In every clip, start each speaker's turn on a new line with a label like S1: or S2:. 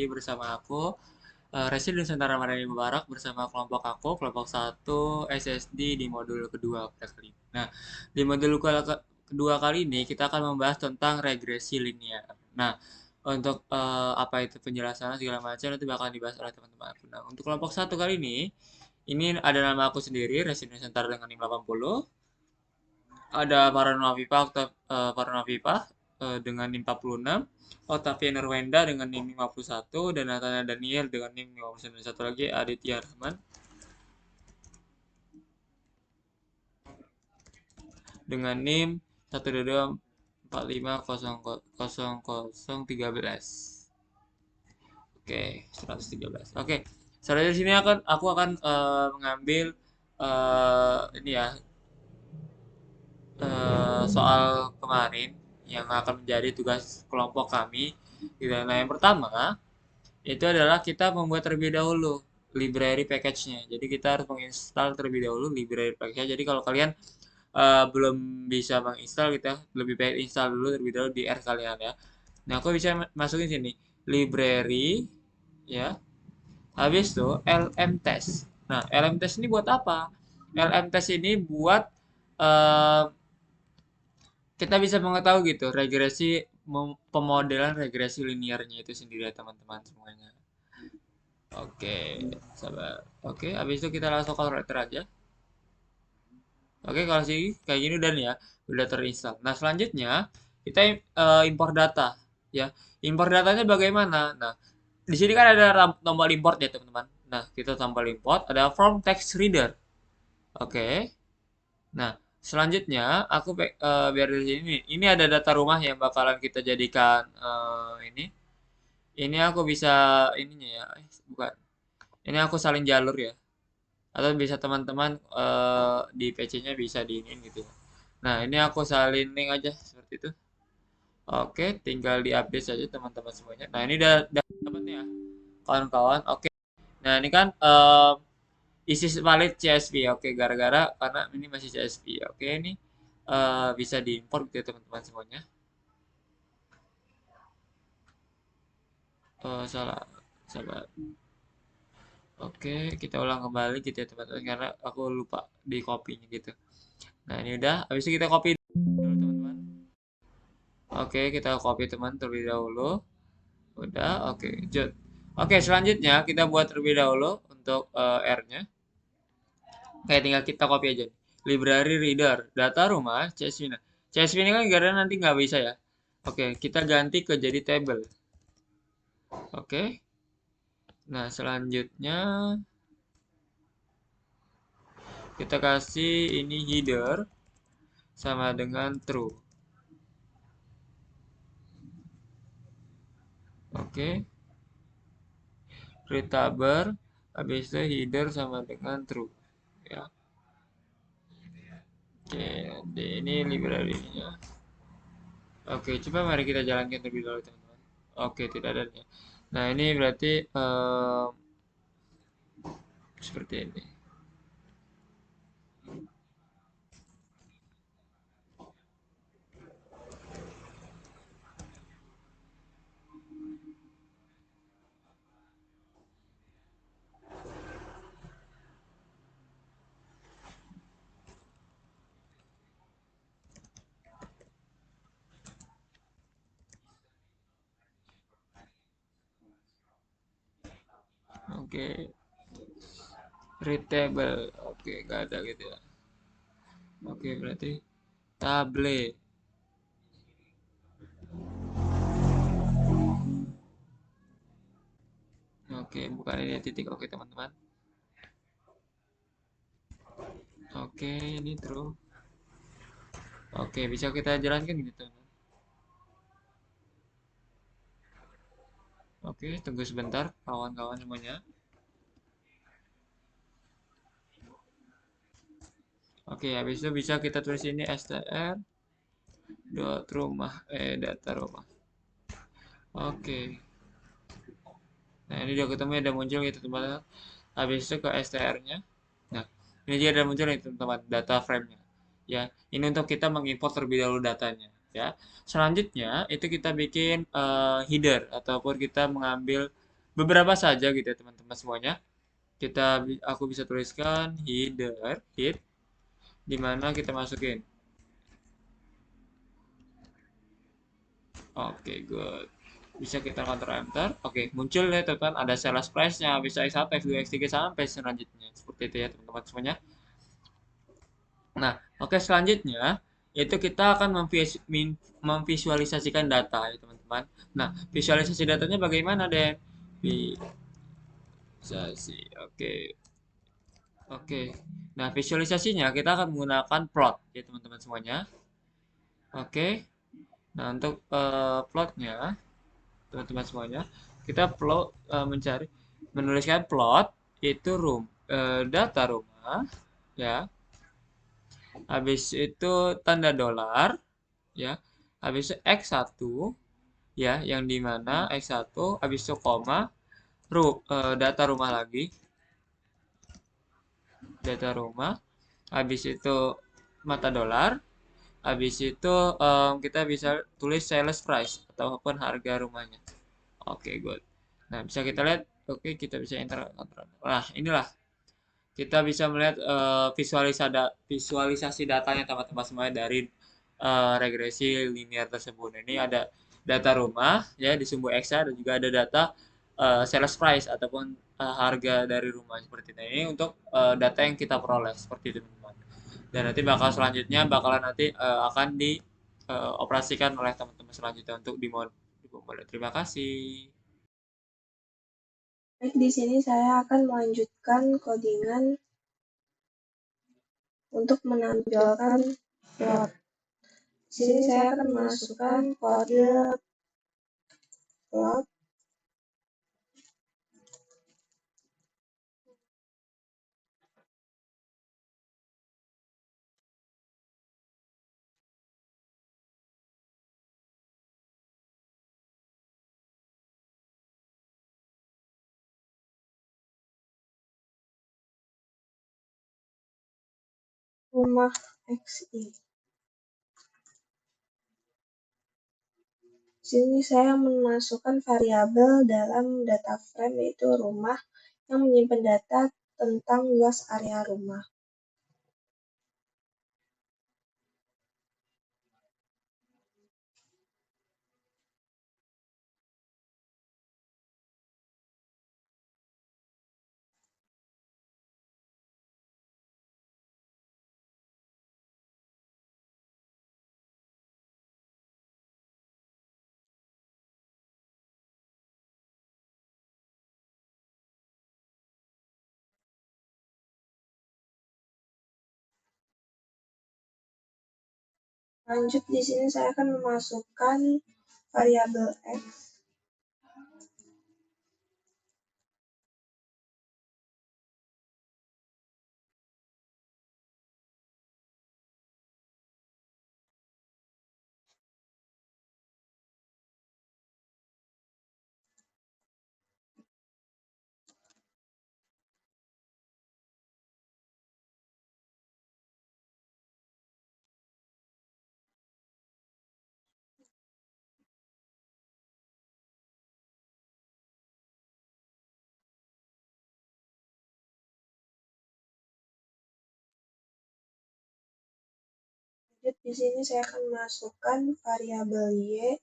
S1: bersama aku, Resi Nusantara Madani Mubarak bersama kelompok aku, kelompok satu SSD di modul kedua pada kali ini. Nah, di modul kedua kali ini kita akan membahas tentang regresi linear. Nah, untuk apa itu penjelasan segala macam nanti bakal dibahas oleh teman-teman aku. Nah, untuk kelompok satu kali ini ada nama aku sendiri, Resi Nusantara dengan NIM 80. Ada Paranoa Vipa, Paranoa Vipa dengan NIM 46, Otavia Nurwenda dengan NIM 51, dan Nathana Daniel dengan NIM 51. Satu lagi Aditya Rahman dengan NIM 122450013. Oke, 113. Oke, selanjutnya di sini aku akan mengambil ini ya, soal kemarin yang akan menjadi tugas kelompok kami. Gitu. Nah, yang pertama itu adalah kita membuat terlebih dahulu library package-nya. Jadi kita harus menginstal terlebih dahulu library package-nya. Jadi kalau kalian belum bisa menginstal, kita lebih baik install dulu terlebih dahulu di R kalian ya. Nah, aku bisa masukin sini library ya. Habis itu lm test. Nah, lm test ini buat apa? Lm test ini buat eh, kita bisa mengetahui gitu regresi pemodelan regresi linearnya itu sendiri ya teman-teman semuanya. Oke, sabar. Oke, habis itu kita langsung calculator aja. Oke, kalau sih kayak gini udah nih ya, udah terinstall. Nah, selanjutnya kita import data ya. Import datanya bagaimana? Nah, di sini kan ada tombol import ya, teman-teman. Nah, kita tombol import, ada from text reader. Oke. Nah, selanjutnya aku biar di sini nih. Ini ada data rumah yang bakalan kita jadikan ini. Ini aku bisa ininya ya. Bukan. Ini aku salin jalur ya. Atau bisa teman-teman di PC-nya bisa diinin gitu ya. Nah, ini aku salin link aja seperti itu. Oke, tinggal di-update saja teman-teman semuanya. Nah, ini udah dapat nih ya, kawan-kawan. Oke. Nah, ini kan isi valid CSV. Oke, gara-gara karena ini masih CSV. Oke, ini bisa diimport gitu ya teman-teman semuanya. Salah, salah. Oke, kita ulang kembali gitu ya teman-teman karena aku lupa di copy-nya gitu. Nah, ini udah. Habis itu kita copy dulu teman-teman. Oke, kita copy teman terlebih dahulu. Udah, oke, jut. Oke, selanjutnya kita buat terlebih dahulu untuk R-nya. Kayak tinggal kita copy aja. Library reader, data rumah, CSV. Nah, CSV ini kan karena nanti nggak bisa ya. Oke, kita ganti ke jadi table. Oke. Nah, selanjutnya kita kasih ini header sama dengan true. Oke. Readable, habis itu header sama dengan true. Ya. Oke, ini library-nya. Oke, coba mari kita jalankan terlebih dahulu, teman-teman. Oke, tidak ada ya. Nah, ini berarti seperti ini. Oke, readable. Oke, nggak ada gitu ya. Oke, berarti tablet. Oke, bukan ini titik. Oke, teman-teman. Oke, ini true. Oke, bisa kita jalankan gitu, teman. Oke, tunggu sebentar, kawan-kawan semuanya. Oke, habis itu bisa kita tulis ini str dot rumah data rumah. Oke. Nah, ini udah ketemu ada muncul gitu teman-teman. Habis itu ke str-nya. Nah, ini dia ada muncul nih teman-teman data frame-nya. Ya, ini untuk kita mengimport terlebih dahulu datanya. Ya, selanjutnya itu kita bikin header ataupun kita mengambil beberapa saja gitu ya teman-teman semuanya. Aku bisa tuliskan header hit di mana kita masukin. Oke, good. Bisa kita Ctrl Enter. Oke, muncul ya teman-teman, ada sales price-nya, bisa X1, X2, X3 sampai selanjutnya. Seperti itu ya teman-teman semuanya. Nah, oke, selanjutnya itu kita akan memvisualisasikan data ya teman-teman. Nah, visualisasi datanya bagaimana, Den? Visualisasi. Oke. Oke. Nah, visualisasinya kita akan menggunakan plot ya teman-teman semuanya. Oke. Nah, untuk plotnya teman-teman semuanya, kita menuliskan plot itu data rumah ya. Habis itu tanda dolar ya. Habis itu X1 ya, yang di mana X1 habis itu koma data rumah lagi, data rumah. Habis itu mata dolar. Habis itu kita bisa tulis sales price ataupun harga rumahnya. Oke, good. Nah, bisa kita lihat, oke, kita bisa enter. Nah, inilah kita bisa melihat visualisasi datanya teman-teman semuanya dari regresi linear tersebut. Ini ada data rumah ya di sumbu Exa dan juga ada data sales price ataupun harga dari rumah seperti ini. Ini untuk data yang kita peroleh seperti itu teman-teman. Dan nanti selanjutnya bakalan nanti akan dioperasikan oleh teman-teman selanjutnya untuk di mode. Terima kasih.
S2: Baik, di sini saya akan melanjutkan codingan untuk menampilkan plot. Di sini saya akan memasukkan kode plot rumah XI. Di sini saya memasukkan variabel dalam data frame yaitu rumah yang menyimpan data tentang luas area rumah. Lanjut, di sini saya akan memasukkan variabel X Di sini saya akan masukkan variabel Y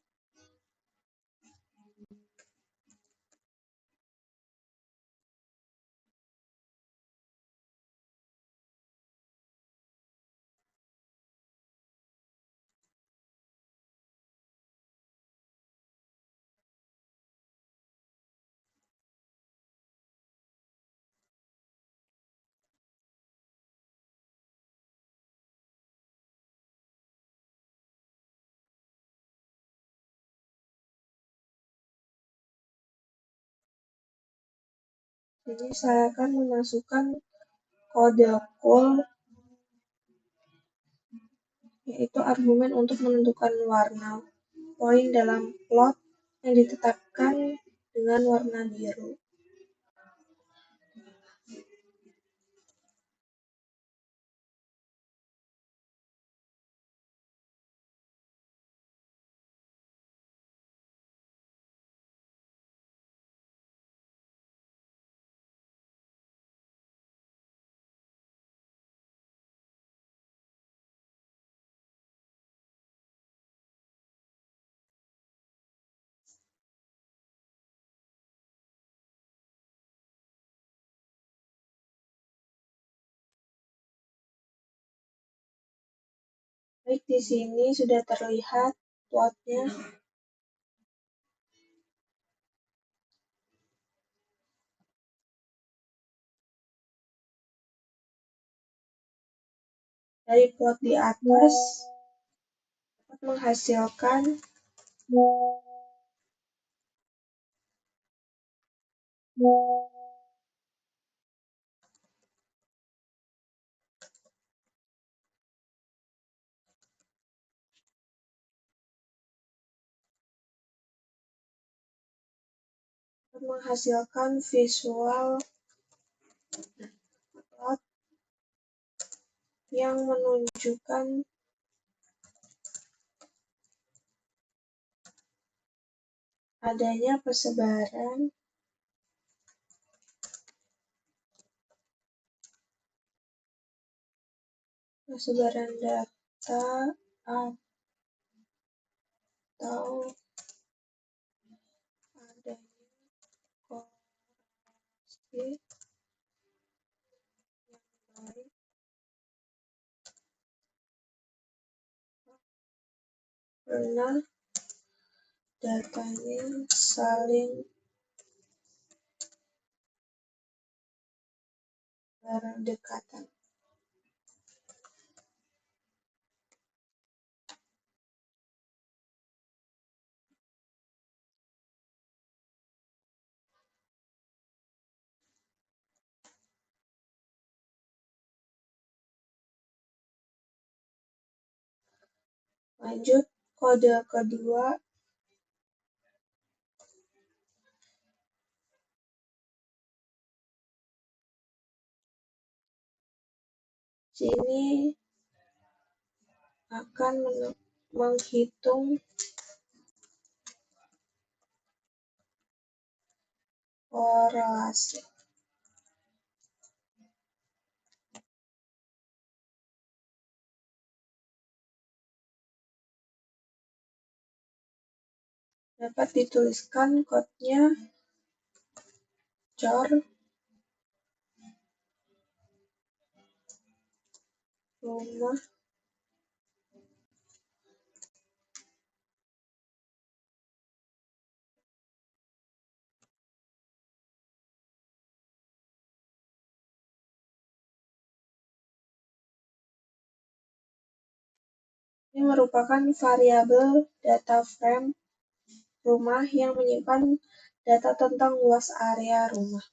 S2: Jadi saya akan memasukkan kode call yaitu argumen untuk menentukan warna poin dalam plot yang ditetapkan dengan warna biru. Baik, di sini sudah terlihat plotnya. Dari plot di atas dapat menghasilkan visual plot yang menunjukkan adanya persebaran data atau adanya korelasi yang baik karena datanya saling berdekatan. Lanjut, kode kedua sini akan menghitung korelasi. Dapat dituliskan kodenya cor rumah ini merupakan variabel data frame rumah yang menyimpan data tentang luas area rumah.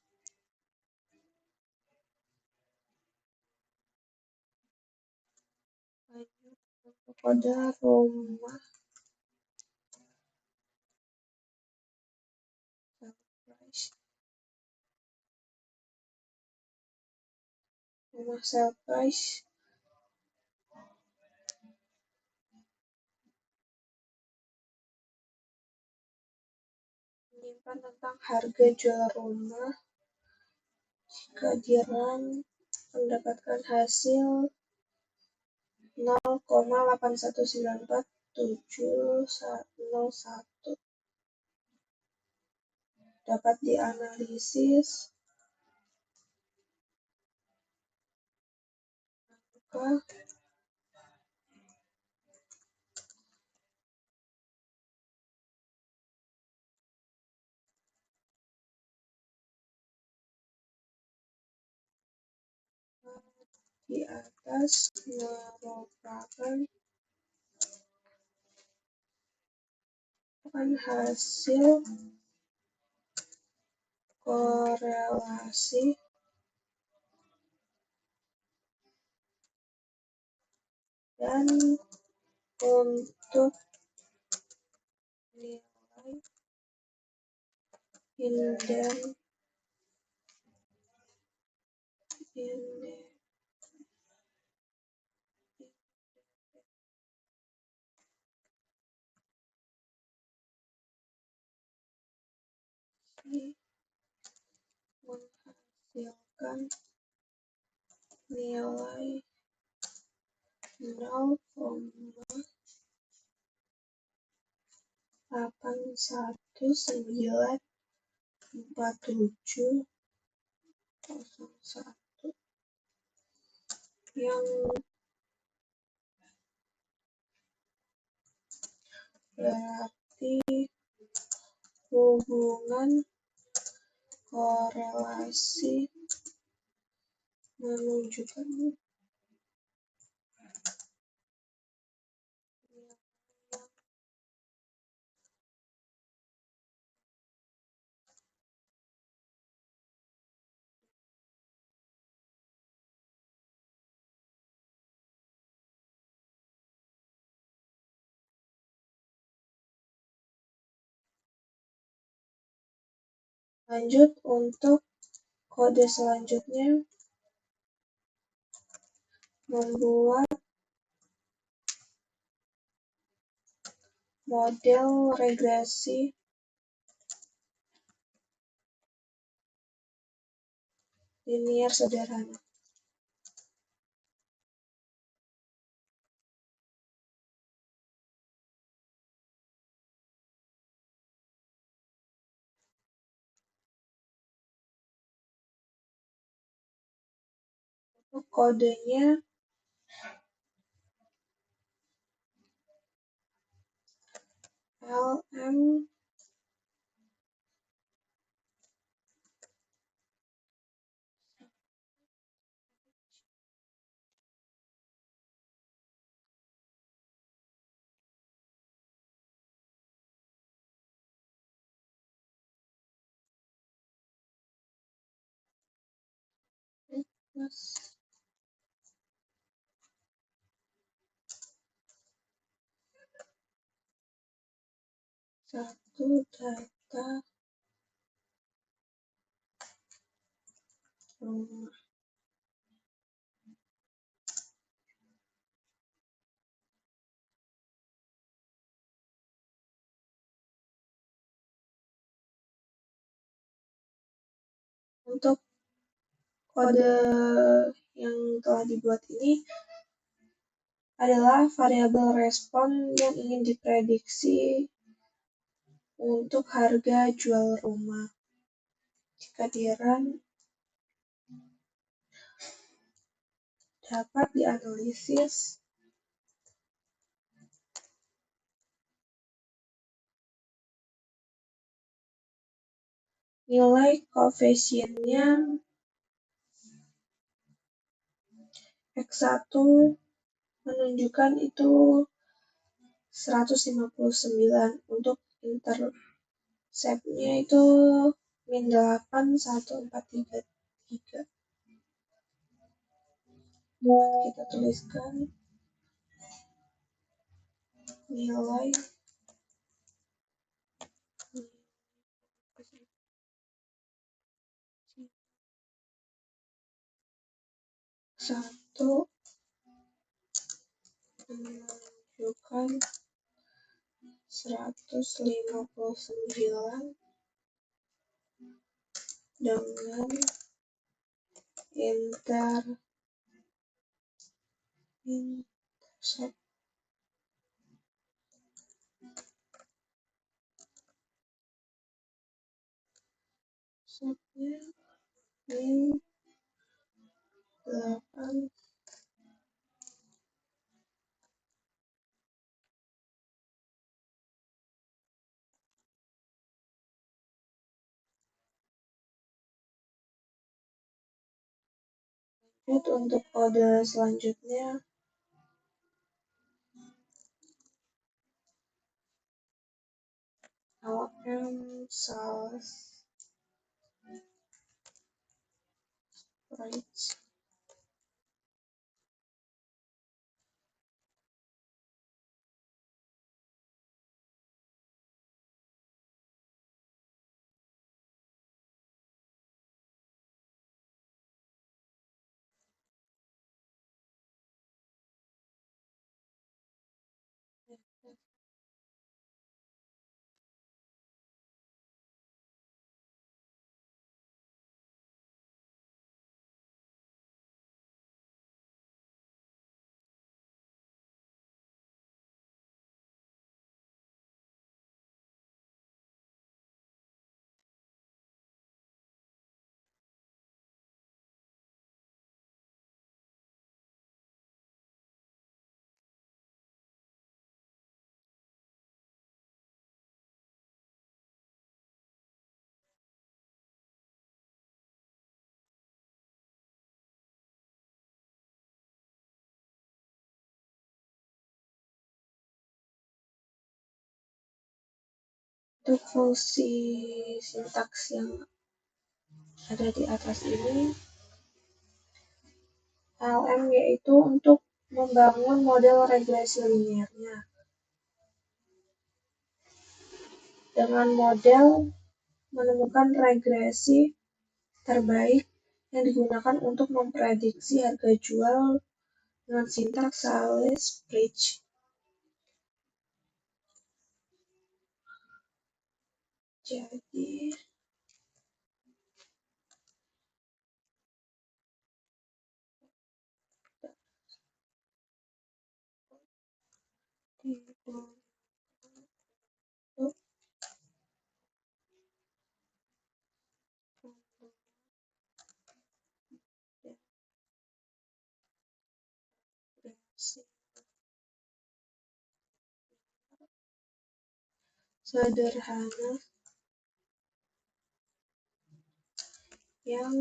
S2: Lanjut, untuk kode rumah sale price menyimpan tentang harga jual rumah jika Jiran mendapatkan hasil 0,8194701 dapat dianalisis apakah di atas merupakan hasil korelasi dan untuk nilai indeks menghasilkan nilai 0,8194701 yang berarti hubungan korelasi menunjukkan lanjut untuk kode selanjutnya, membuat model regresi linier sederhana. Untuk kodenya LM plus 1 data rumah. Untuk kode yang telah dibuat ini adalah variabel respon yang ingin diprediksi untuk harga jual rumah. Jika di-run, dapat dianalisis nilai koefisiennya X1 menunjukkan itu 159, untuk interceptnya itu -8,1433. Kita tuliskan nilai satu menunjukkan 159 dengan interceptnya min 8. Untuk kode selanjutnya, LM sales price Untuk fungsi sintaks yang ada di atas ini, LM yaitu untuk membangun model regresi linearnya. Dengan model menemukan regresi terbaik yang digunakan untuk memprediksi harga jual dengan sintaks Sales-Bridge. Jadi, dibentuk regresi sederhana yang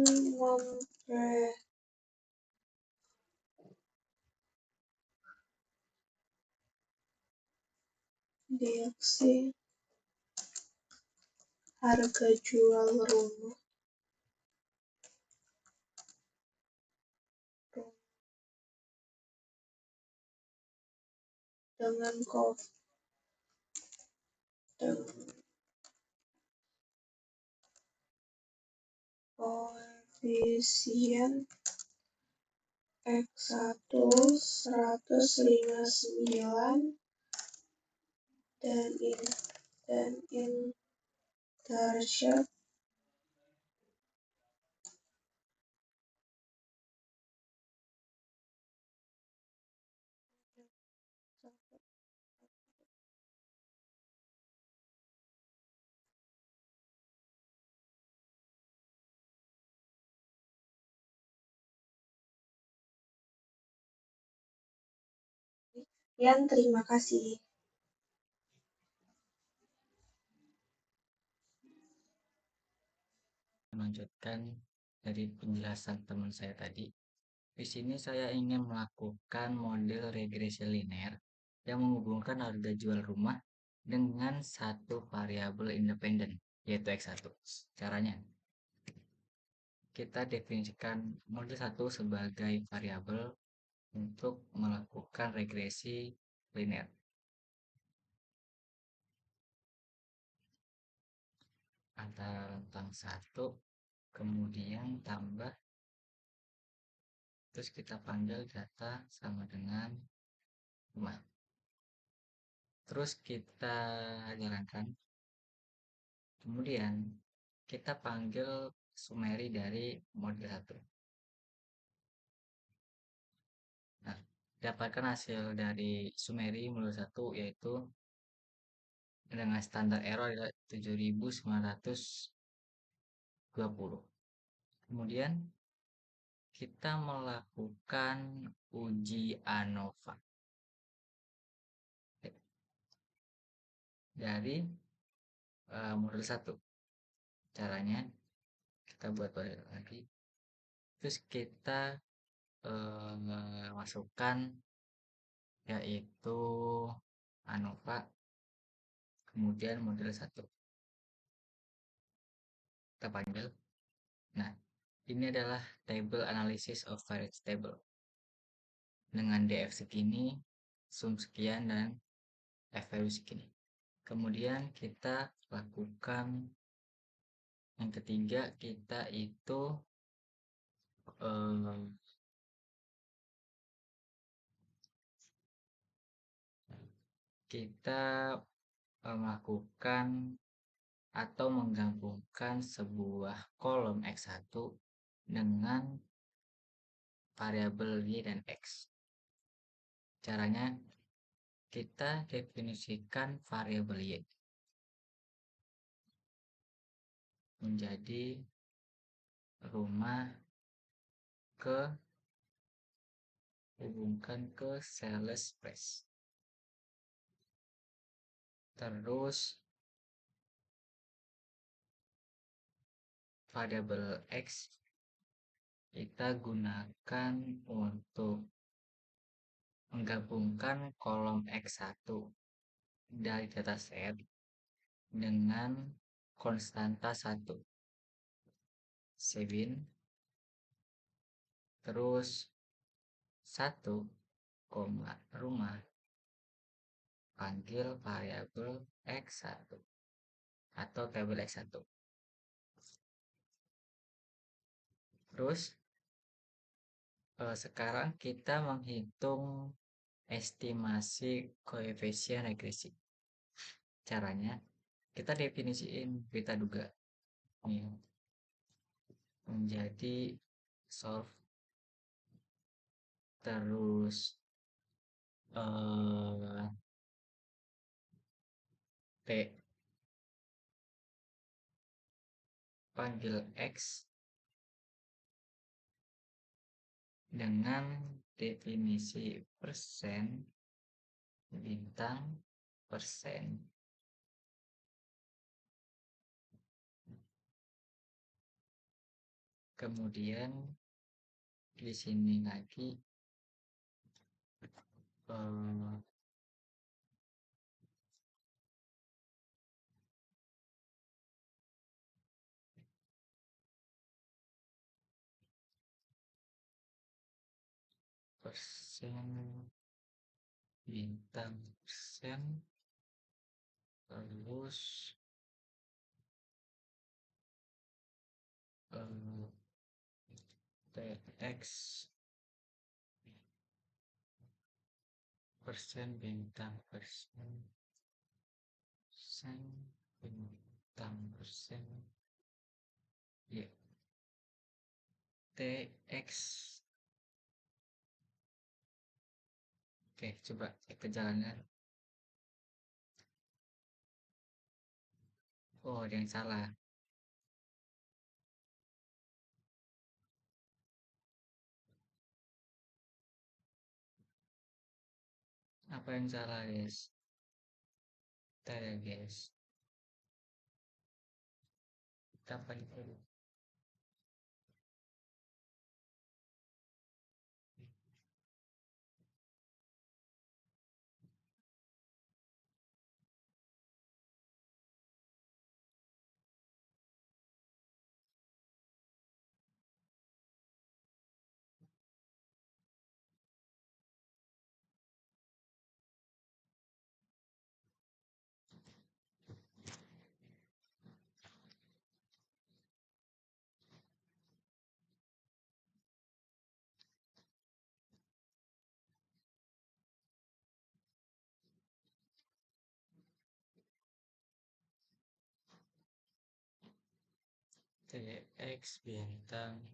S2: memprediksi harga jual rumah dengan koefisien X1 159 dan intercept Sekian, terima kasih.
S3: Melanjutkan dari penjelasan teman saya tadi. Di sini saya ingin melakukan model regresi linear yang menghubungkan harga jual rumah dengan satu variabel independen, yaitu X1. Caranya, kita definisikan model 1 sebagai variabel untuk melakukan regresi linear. Antara rentang 1, kemudian tambah, terus kita panggil data sama dengan rumah. Terus kita jalankan. Kemudian kita panggil summary dari model 1. Nah, dapatkan hasil dari summary model 1 yaitu dengan standar error adalah 7920. Kemudian kita melakukan uji ANOVA dari model 1. Caranya kita buat lagi, terus kita masukkan yaitu ANOVA kemudian model 1 kita panggil. Nah, ini adalah table analysis of variance table dengan df segini, sum sekian, dan f value segini. Kemudian kita lakukan yang ketiga, kita itu kita melakukan atau menggabungkan sebuah kolom X1 dengan variabel Y dan X. Caranya kita definisikan variabel Y menjadi rumah hubungkan ke sales price. Terus variabel X kita gunakan untuk menggabungkan kolom X1 dari dataset dengan konstanta 1 Sebin, terus 1, rumah panggil variabel x1 atau tabel x1. Terus sekarang kita menghitung estimasi koefisien regresi. Caranya kita definisiin beta duga nih menjadi solve, terus T panggil X dengan definisi persen bintang persen. Kemudian di sini lagi persen bintang persen, terus TX persen bintang persen bintang persen ya TX. Oke, coba kita jalankan. Oh, ada yang salah. Apa yang salah, guys? Kita ya, guys. Kita paling dulu. TX bintang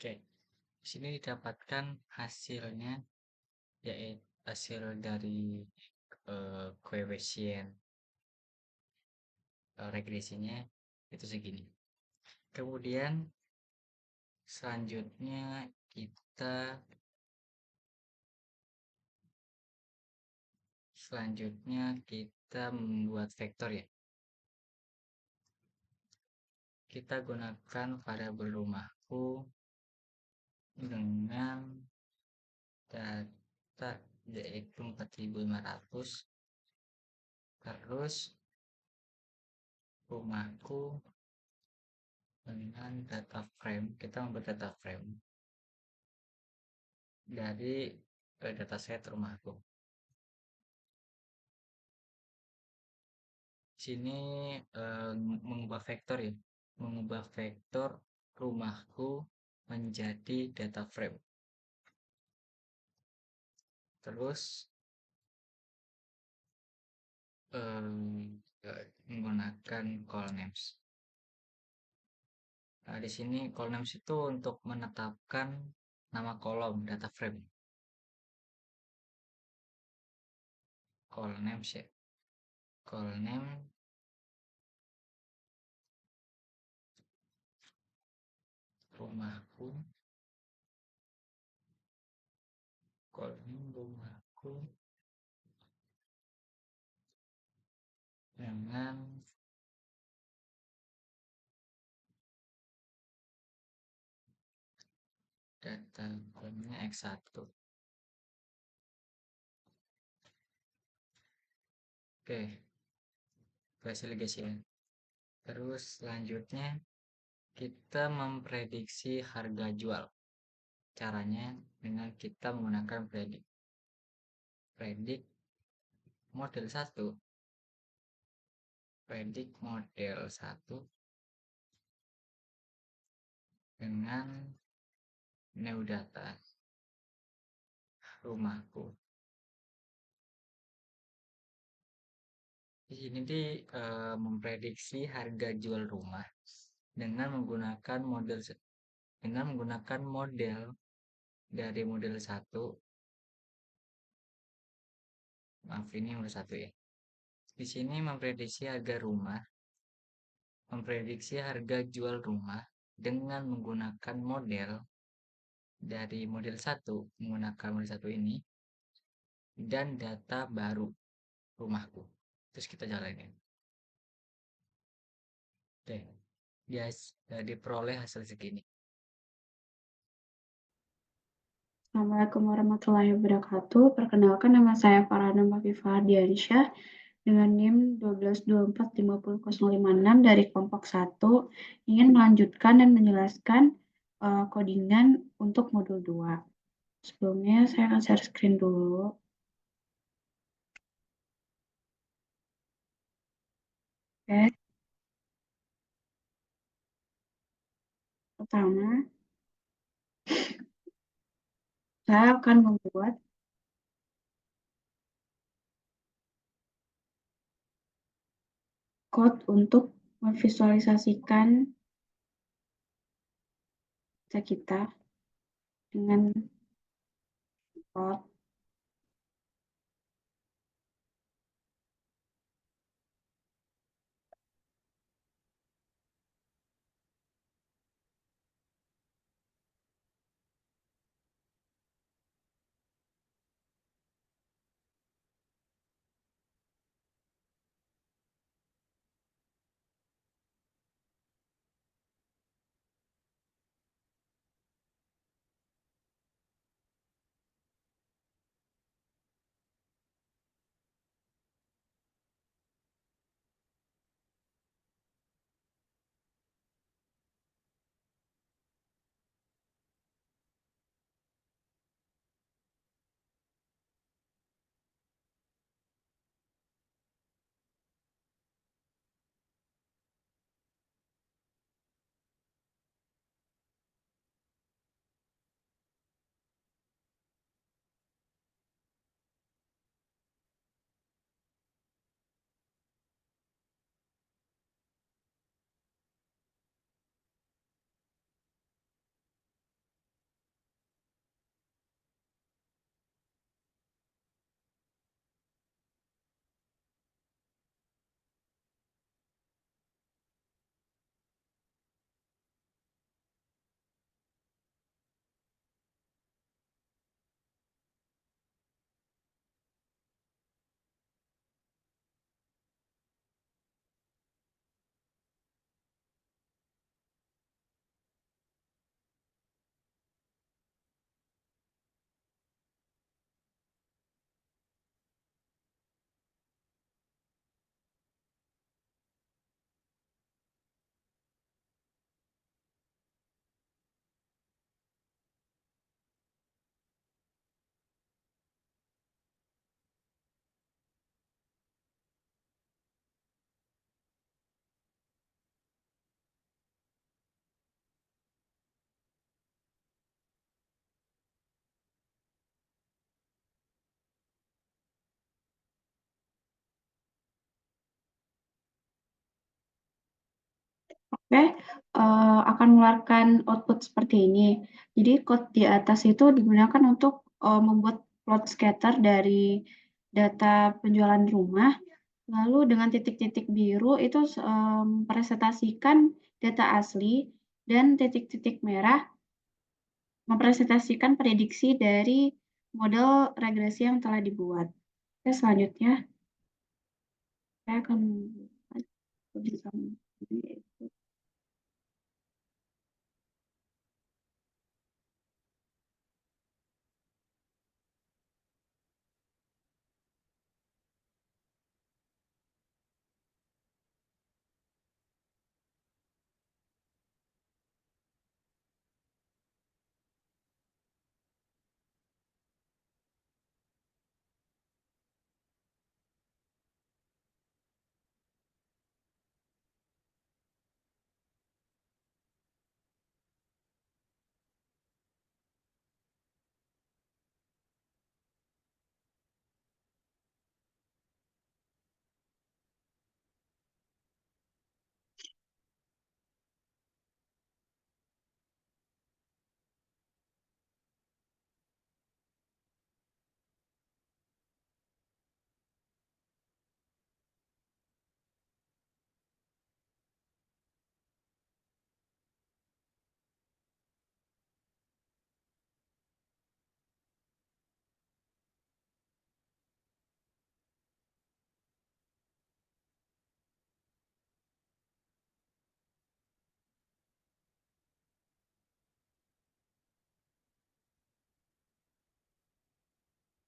S3: Oke, di sini didapatkan hasilnya, yaitu hasil dari koefisien regresinya itu segini. Kemudian selanjutnya kita membuat vektor ya. Kita gunakan variabel rumahku dengan data yaitu 4500, terus rumahku dengan data frame. Kita membuat data frame dari dataset rumahku. Sini mengubah vektor ya, mengubah vektor rumahku menjadi data frame, terus menggunakan call names. Nah, di sini call names itu untuk menetapkan nama kolom data frame. Call names ya, call name rumahku, calling rumahku dengan data kolomnya X1. Oke, berhasil guys ya. Terus selanjutnya kita memprediksi harga jual. Caranya dengan kita menggunakan predik model 1 dengan new data rumahku. Di sini memprediksi harga jual rumah dengan menggunakan model dari model 1. Maaf, ini model 1 ya. Di sini memprediksi harga jual rumah dengan menggunakan model dari model 1, menggunakan model 1 ini dan data baru rumahku. Terus kita jalanin. Oke, guys, diperoleh hasil segini.
S4: Assalamualaikum warahmatullahi wabarakatuh. Perkenalkan, nama saya Farhana Mafifa Ardiansyah dengan NIM 122450056 dari kelompok 1, ingin melanjutkan dan menjelaskan codingan untuk modul 2. Sebelumnya saya akan share screen dulu. Oke. Pertama, saya akan membuat code untuk memvisualisasikan data kita dengan plot. Oke, akan mengeluarkan output seperti ini. Jadi code di atas itu digunakan untuk membuat plot scatter dari data penjualan rumah. Lalu dengan titik-titik biru itu mempresentasikan data asli dan titik-titik merah mempresentasikan prediksi dari model regresi yang telah dibuat. Oke, selanjutnya saya akan bersama.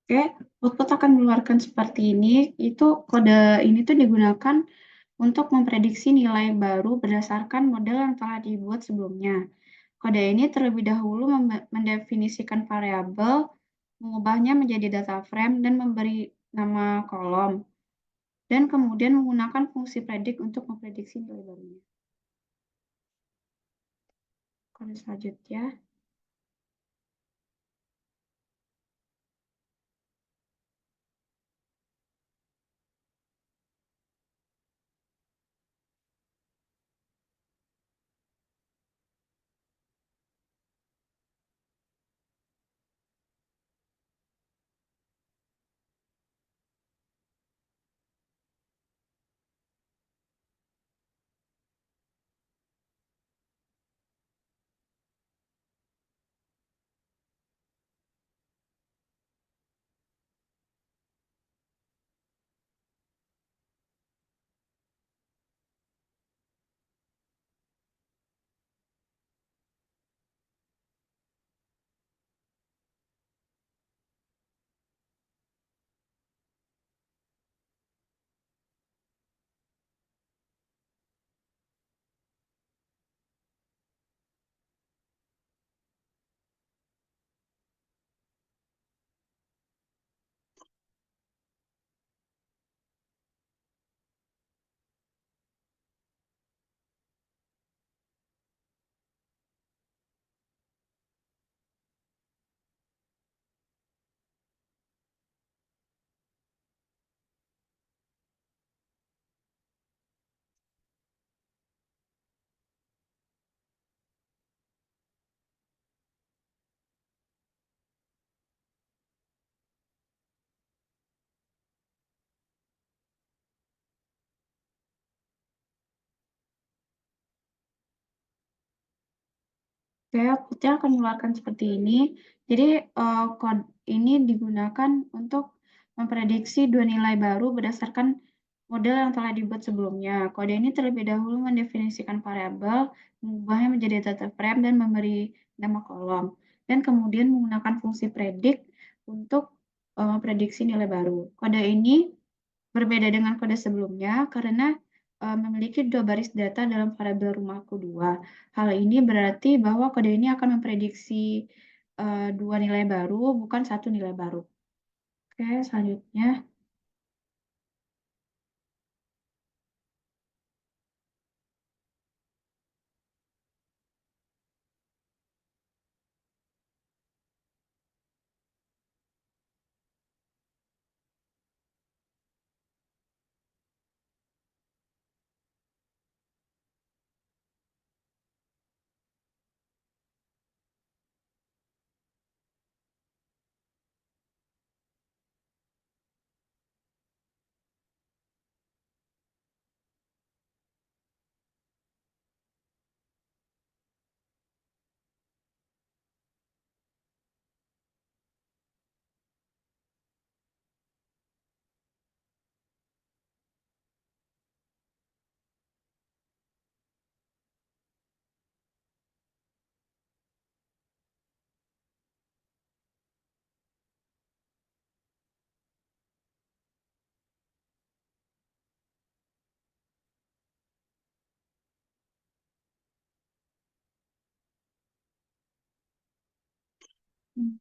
S4: Oke, output akan mengeluarkan seperti ini. Itu kode ini tuh digunakan untuk memprediksi nilai baru berdasarkan model yang telah dibuat sebelumnya. Kode ini terlebih dahulu mendefinisikan variabel, mengubahnya menjadi data frame, dan memberi nama kolom, dan kemudian menggunakan fungsi predik untuk memprediksi nilai barunya. Kode selanjutnya, outputnya akan mengeluarkan seperti ini. Jadi, kode ini digunakan untuk memprediksi dua nilai baru berdasarkan model yang telah dibuat sebelumnya. Kode ini terlebih dahulu mendefinisikan variabel, mengubahnya menjadi data frame, dan memberi nama kolom, dan kemudian menggunakan fungsi predik untuk memprediksi nilai baru. Kode ini berbeda dengan kode sebelumnya karena memiliki dua baris data dalam variabel rumahku 2. Hal ini berarti bahwa kode ini akan memprediksi dua nilai baru, bukan satu nilai baru. Oke, selanjutnya. Hmm.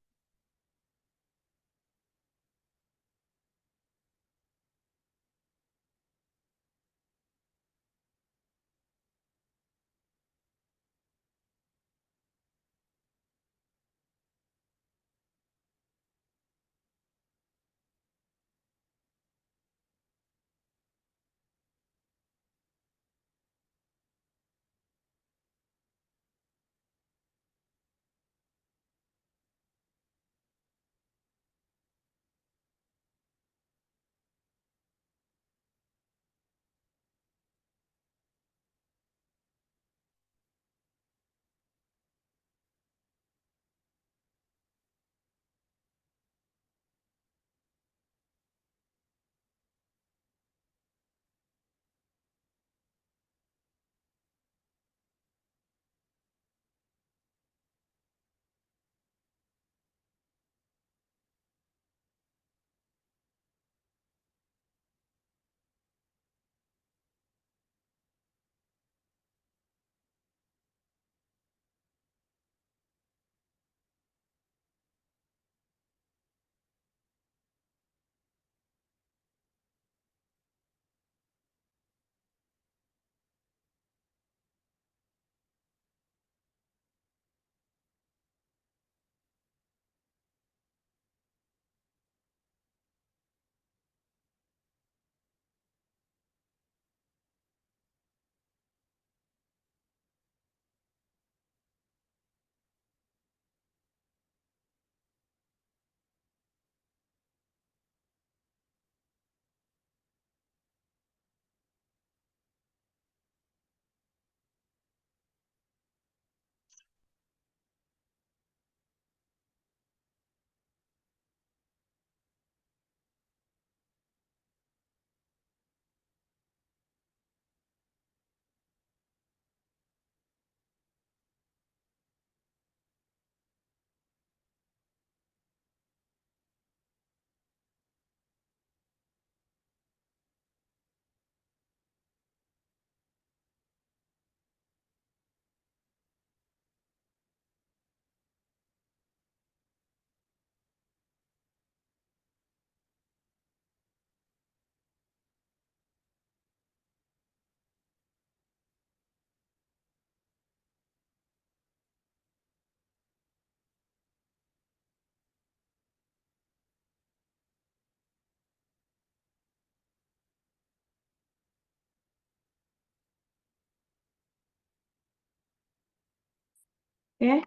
S4: Oke,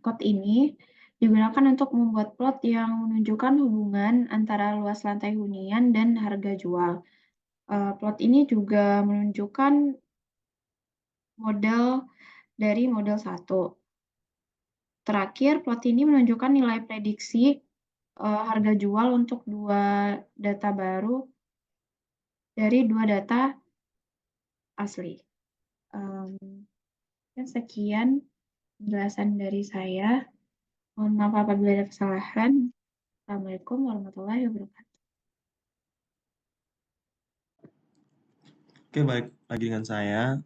S4: code ini digunakan untuk membuat plot yang menunjukkan hubungan antara luas lantai hunian dan harga jual. Plot ini juga menunjukkan model dari model 1. Terakhir, plot ini menunjukkan nilai prediksi harga jual untuk dua data baru dari dua data asli. Sekian penjelasan dari saya. Mohon maaf apabila ada kesalahan. Assalamualaikum warahmatullahi wabarakatuh.
S5: Oke, balik lagi dengan saya.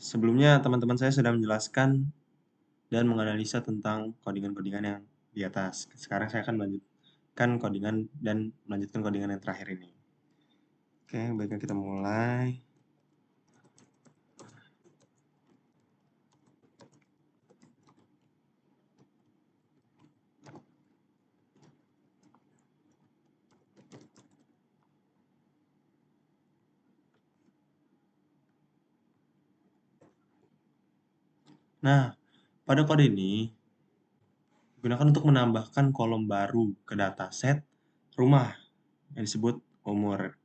S5: Sebelumnya teman-teman saya sudah menjelaskan dan menganalisa tentang codingan-codingan yang di atas. Sekarang saya akan melanjutkan codingan dan melanjutkan codingan yang terakhir ini. Oke, baiknya kita mulai. Nah, pada kode ini digunakan untuk menambahkan kolom baru ke dataset rumah yang disebut umur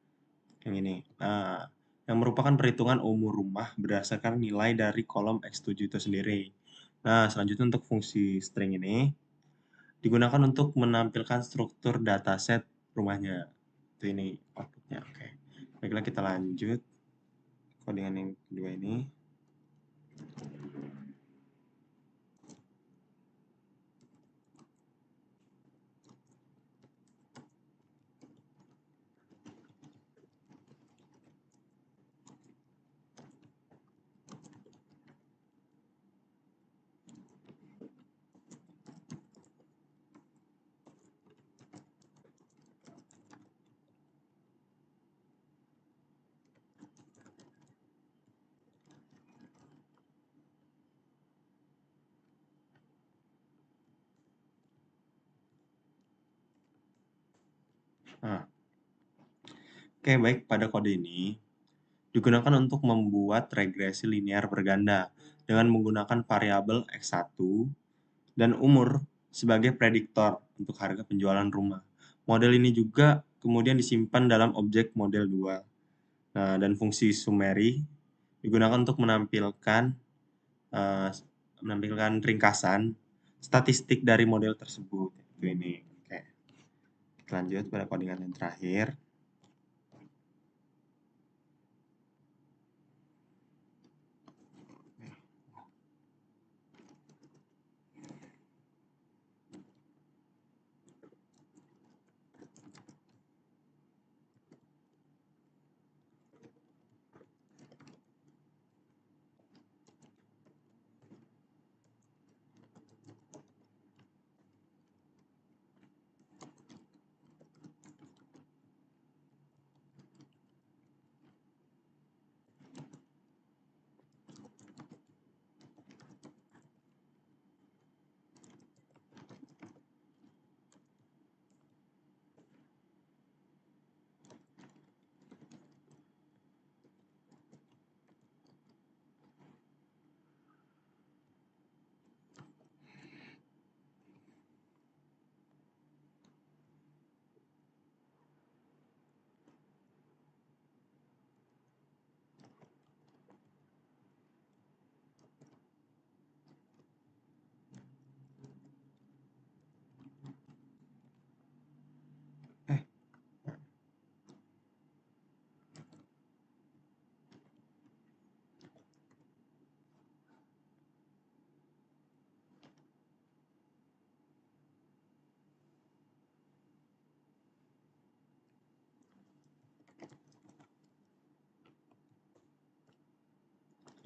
S5: yang ini. Nah, yang merupakan perhitungan umur rumah berdasarkan nilai dari kolom X7 itu sendiri. Nah, selanjutnya untuk fungsi string ini digunakan untuk menampilkan struktur dataset rumahnya. Itu ini outputnya. Oke. Baiklah kita lanjut codingan yang kedua ini. Nah, oke, baik. Pada kode ini digunakan untuk membuat regresi linear berganda dengan menggunakan variabel X1 dan umur sebagai prediktor untuk harga penjualan rumah. Model ini juga kemudian disimpan dalam objek model 2. Nah, dan fungsi summary digunakan untuk menampilkan ringkasan statistik dari model tersebut. Itu ini. Oke. Kita lanjut pada codingan yang terakhir.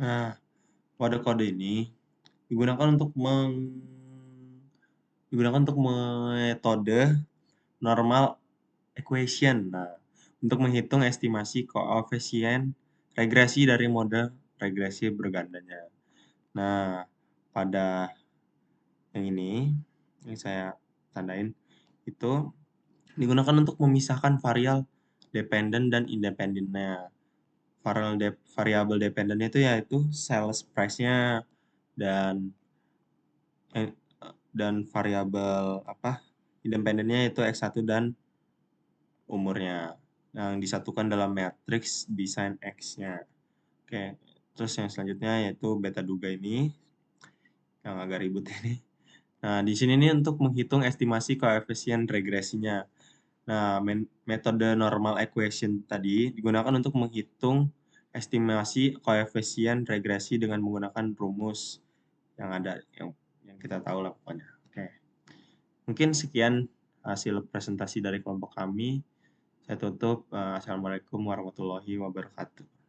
S5: Nah, pada kode ini digunakan untuk metode normal equation. Nah, untuk menghitung estimasi koefisien regresi dari model regresi bergandanya. Nah, pada yang ini yang saya tandain itu digunakan untuk memisahkan variabel dependen dan independennya. Variabel dependennya itu yaitu sales price-nya dan variabel independennya itu X1 dan umurnya yang disatukan dalam matriks desain X-nya. Oke, terus yang selanjutnya yaitu beta duga ini yang agak ribut ini. Nah, di sini nih untuk menghitung estimasi koefisien regresinya. Nah, metode normal equation tadi digunakan untuk menghitung estimasi koefisien regresi dengan menggunakan rumus yang ada yang kita tahu lah pokoknya. Oke. Mungkin sekian hasil presentasi dari kelompok kami. Saya tutup. Assalamualaikum warahmatullahi wabarakatuh.